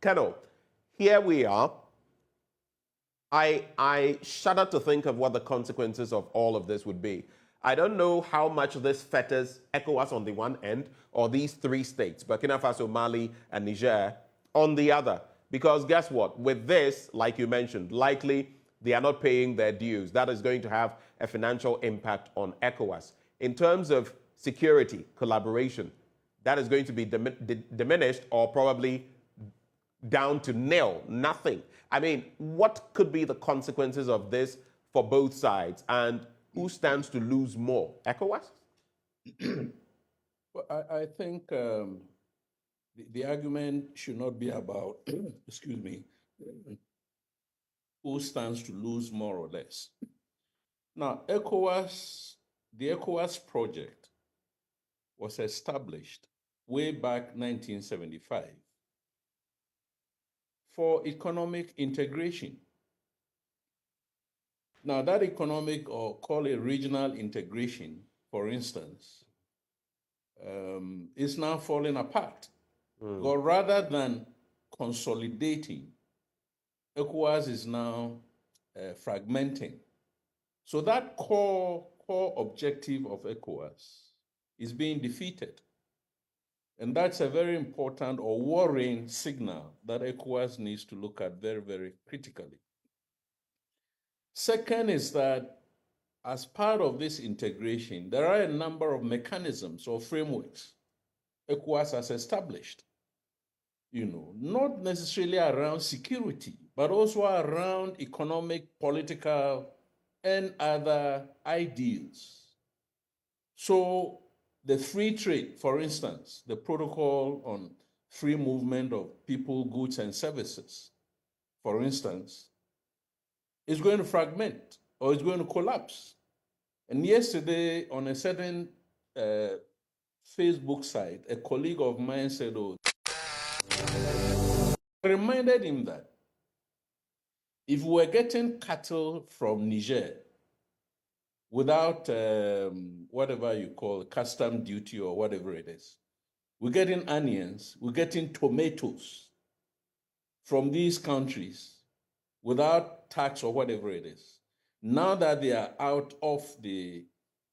Keno, here we are. I shudder to think of what the consequences of all of this would be. I don't know how much this fetters ECOWAS on the one end or these three states, Burkina Faso, Mali, and Niger, on the other. Because guess what? With this, like you mentioned, likely they are not paying their dues. That is going to have a financial impact on ECOWAS. In terms of security, collaboration, that is going to be diminished or probably down to nil, nothing. I mean, what could be the consequences of this for both sides? And who stands to lose more? ECOWAS? Well, I think the argument should not be about, excuse me, who stands to lose more or less. Now, the ECOWAS project was established way back 1975 for economic integration. Now, that economic, or call it regional integration, for instance, is now falling apart. But rather than consolidating, ECOWAS is now fragmenting. So that core objective of ECOWAS is being defeated. And that's a very important or worrying signal that ECOWAS needs to look at very, very critically. Second is that as part of this integration, there are a number of mechanisms or frameworks ECOWAS has established, not necessarily around security, but also around economic, political, and other ideals. So the free trade, for instance, the protocol on free movement of people, goods, and services, for instance, is going to fragment or is going to collapse. And yesterday, on a certain Facebook site, a colleague of mine said, I reminded him that if we're getting cattle from Niger without whatever you call custom duty or whatever it is, we're getting onions, we're getting tomatoes from these countries without tax or whatever it is. Now that they are out of the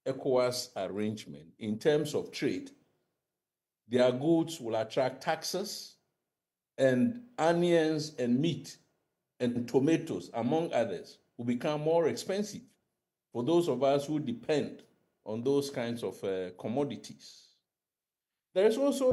ECOWAS arrangement in terms of trade, their goods will attract taxes, and onions and meat and tomatoes, among others, will become more expensive for those of us who depend on those kinds of commodities. There is also